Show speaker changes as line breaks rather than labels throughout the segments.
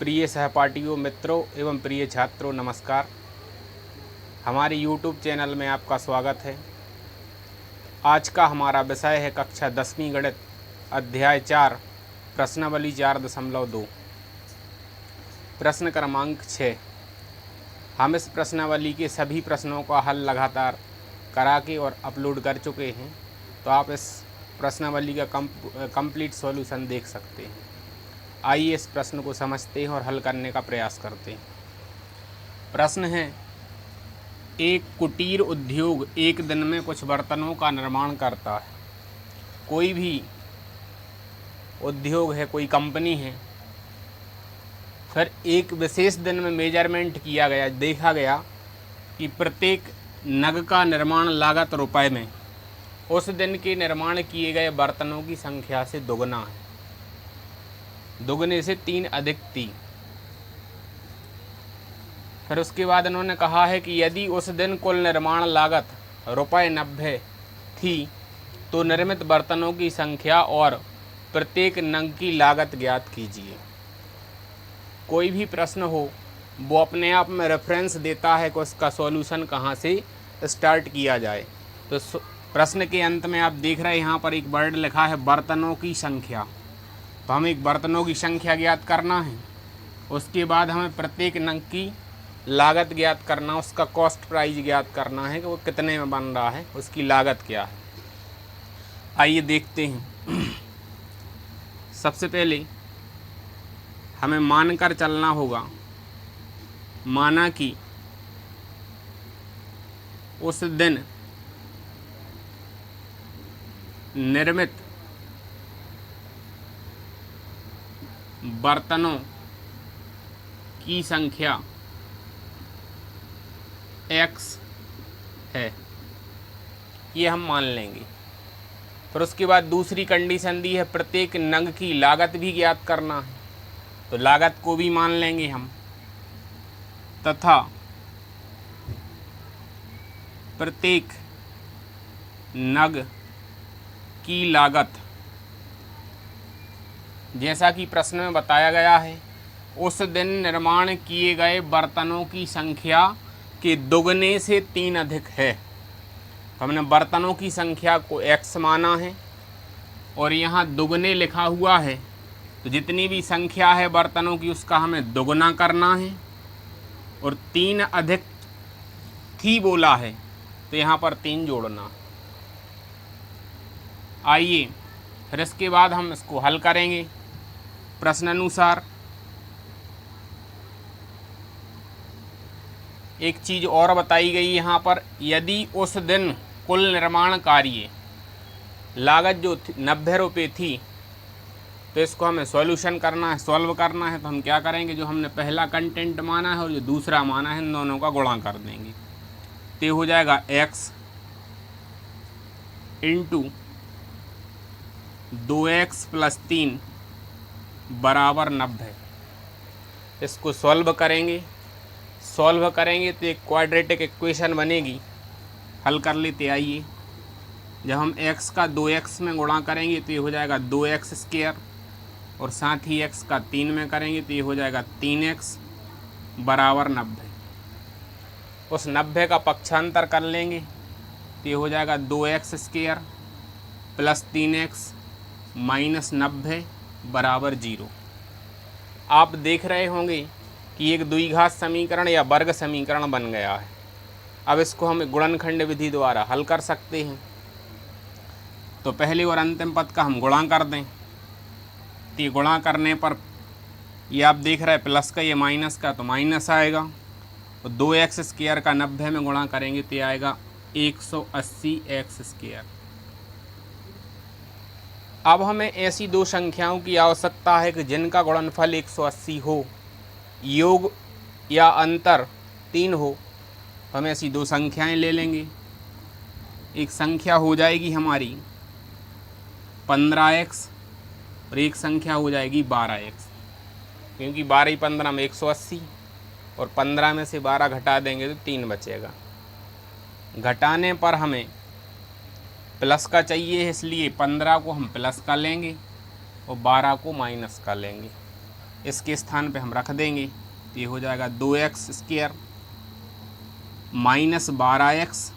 प्रिय सहपाठियों, मित्रों एवं प्रिय छात्रों, नमस्कार। हमारे YouTube चैनल में आपका स्वागत है। आज का हमारा विषय है कक्षा 10वीं गणित, अध्याय 4, प्रश्नावली 4.2, प्रश्न क्रमांक 6। हम इस प्रश्नावली के सभी प्रश्नों का हल लगातार करा के और अपलोड कर चुके हैं, तो आप इस प्रश्नावली का कंप्लीट सॉल्यूशन देख सकते हैं। आइए इस प्रश्न को समझते हैं और हल करने का प्रयास करते हैं। प्रश्न है, एक कुटीर उद्योग एक दिन में कुछ बर्तनों का निर्माण करता है। कोई भी उद्योग है, कोई कंपनी है, फिर एक विशेष दिन में मेजरमेंट किया गया, देखा गया कि प्रत्येक नग का निर्माण लागत रुपए में उस दिन के निर्माण किए गए बर्तनों की संख्या से दोगुना है, दोगुने से 3 अधिक थी। फिर उसके बाद इन्होंने कहा है कि यदि उस दिन कुल निर्माण लागत रुपए 90 थी तो निर्मित बर्तनों की संख्या और प्रत्येक नग की लागत ज्ञात कीजिए। कोई भी प्रश्न हो वो अपने आप में रेफरेंस देता है कि उसका सॉल्यूशन कहाँ से स्टार्ट किया जाए। तो प्रश्न के अंत में आप देख रहे हैं यहाँ पर एक वर्ड लिखा है बर्तनों की संख्या। तो हमें एक बर्तनों की संख्या ज्ञात करना है, उसके बाद हमें प्रत्येक नग की लागत ज्ञात करना, उसका कॉस्ट प्राइस ज्ञात करना है कि वो कितने में बन रहा है, उसकी लागत क्या है। आइए देखते हैं। सबसे पहले हमें मानकर चलना होगा, माना कि उस दिन निर्मित बर्तनों की संख्या x है, ये हम मान लेंगे। फिर उसके बाद दूसरी कंडीशन दी है प्रत्येक नग की लागत भी ज्ञात करना है, तो लागत को भी मान लेंगे हम, तथा प्रत्येक नग की लागत जैसा कि प्रश्न में बताया गया है उस दिन निर्माण किए गए बर्तनों की संख्या के दोगुने से 3 अधिक है। तो हमने बर्तनों की संख्या को x माना है और यहाँ दोगुने लिखा हुआ है, तो जितनी भी संख्या है बर्तनों की उसका हमें दोगुना करना है, और 3 अधिक थी बोला है तो यहाँ पर 3 जोड़ना। आइए फिर इसके बाद हम इसको हल करेंगे प्रश्नानुसार। एक चीज़ और बताई गई यहाँ पर, यदि उस दिन कुल निर्माण कार्य लागत जो 90 रुपये थी, तो इसको हमें सॉल्यूशन करना है, सॉल्व करना है। तो हम क्या करेंगे, जो हमने पहला कंटेंट माना है और जो दूसरा माना है, इन दोनों का गुणा कर देंगे। तो हो जाएगा x इंटू 2x + 3 बराबर 90। इसको सॉल्व करेंगे तो एक क्वाड्रेटिक इक्वेशन बनेगी। हल कर लेते आइए। जब हम x का 2x में गुणा करेंगे तो ये हो जाएगा 2x², और साथ ही x का 3 में करेंगे तो ये हो जाएगा 3x बराबर 90। उस 90 का पक्षांतर कर लेंगे तो ये हो जाएगा 2x² + 3x - 90 बराबर 0। आप देख रहे होंगे कि एक द्विघात समीकरण या वर्ग समीकरण बन गया है। अब इसको हम गुणनखंड विधि द्वारा हल कर सकते हैं। तो पहले और अंतिम पद का हम गुणा कर दें, तो ये गुणा करने पर ये आप देख रहे हैं प्लस का, ये माइनस का, तो माइनस आएगा। और 2x² का 90 में गुणा करेंगे तो ये आएगा 180x²। अब हमें ऐसी दो संख्याओं की आवश्यकता है कि जिनका गुणनफल 180 हो, योग या अंतर 3 हो। हम ऐसी दो संख्याएं ले लेंगे। एक संख्या हो जाएगी हमारी 15x और एक संख्या हो जाएगी 12x, क्योंकि 12 15 में 180 और 15 में से 12 घटा देंगे तो 3 बचेगा। घटाने पर हमें प्लस का चाहिए, इसलिए 15 को हम प्लस का लेंगे और 12 को माइनस का लेंगे। इसके स्थान पे हम रख देंगे तो ये हो जाएगा 2x² minus 12x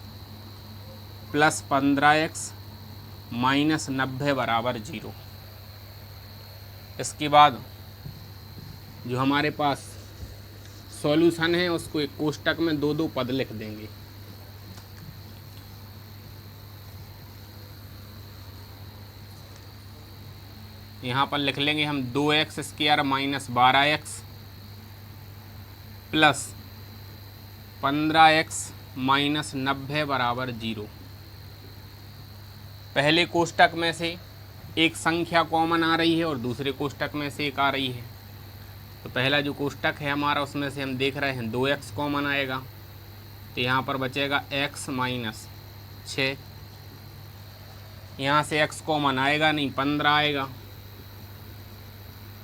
plus 15x minus 90 बराबर 0। इसके बाद जो हमारे पास सॉल्यूशन है उसको एक कोष्टक में दो दो पद लिख देंगे। यहाँ पर लिख लेंगे हम 2x² minus 12x plus 15x minus 90 बराबर 0। पहले कोष्टक में से एक संख्या कॉमन आ रही है और दूसरे कोष्टक में से एक आ रही है। तो पहला जो कोष्टक है हमारा उसमें से हम देख रहे हैं 2x कॉमन आएगा तो यहाँ पर बचेगा x माइनस 6। यहाँ से x कॉमन आएगा नहीं, 15 आएगा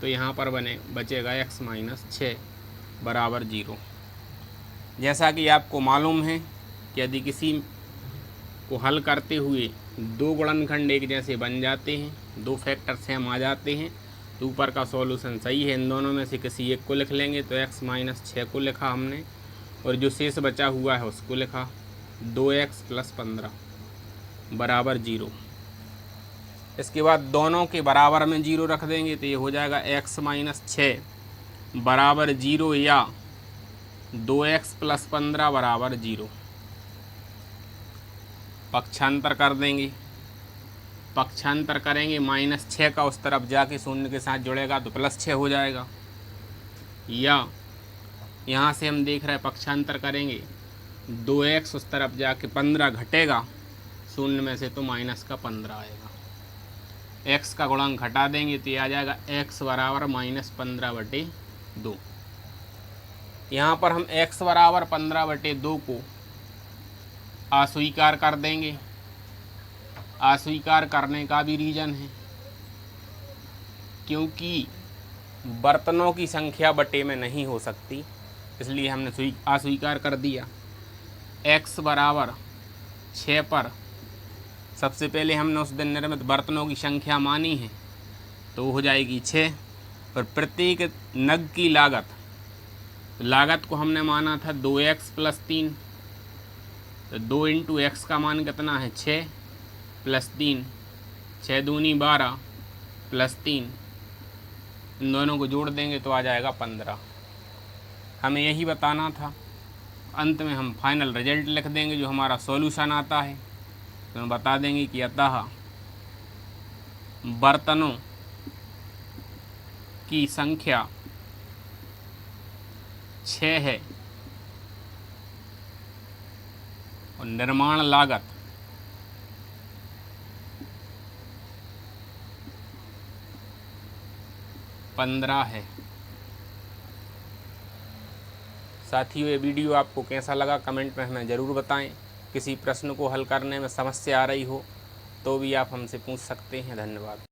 तो यहाँ पर बचेगा x माइनस 6 बराबर 0। जैसा कि आपको मालूम है कि यदि किसी को हल करते हुए दो गुणनखंड एक जैसे बन जाते हैं, दो फैक्टर सेम आ जाते हैं तो ऊपर का सॉल्यूशन सही है। इन दोनों में से किसी एक को लिख लेंगे तो x माइनस 6 को लिखा हमने और जो शेष बचा हुआ है उसको लिखा 2x प्लस 15 बराबर 0। इसके बाद दोनों के बराबर में 0 रख देंगे तो ये हो जाएगा x माइनस 6 बराबर 0 या 2x प्लस 15 बराबर 0। पक्षांतर कर देंगे, पक्षांतर करेंगे माइनस 6 का उस तरफ जाके शून्य के साथ जुड़ेगा तो प्लस 6 हो जाएगा, या यहाँ से हम देख रहे हैं पक्षांतर करेंगे 2x उस तरफ जाके 15 घटेगा शून्य में से तो माइनस का 15 आएगा। x का गुणांक घटा देंगे तो ये आ जाएगा x बराबर माइनस 15/2। यहाँ पर हम x बराबर 15/2 को अस्वीकार कर देंगे। अस्वीकार करने का भी रीज़न है क्योंकि बर्तनों की संख्या बटे में नहीं हो सकती, इसलिए हमने अस्वीकार कर दिया। x बराबर 6 पर सबसे पहले हमने उस दिन निर्मित बर्तनों की संख्या मानी है तो हो जाएगी 6 और प्रत्येक नग की लागत को हमने माना था 2x प्लस 3 तो 2 इंटू एक्स का मान कितना है 6 प्लस 3, 6 दूनी 12 प्लस 3, इन दोनों को जोड़ देंगे तो आ जाएगा 15। हमें यही बताना था। अंत में हम फाइनल रिजल्ट लिख देंगे जो हमारा सॉल्यूशन आता है तो हम बता देंगे कि अतः बर्तनों की संख्या 6 है और निर्माण लागत 15 है। साथियों, ये वीडियो आपको कैसा लगा कमेंट में हमें ज़रूर बताएं। किसी प्रश्न को हल करने में समस्या आ रही हो तो भी आप हमसे पूछ सकते हैं। धन्यवाद।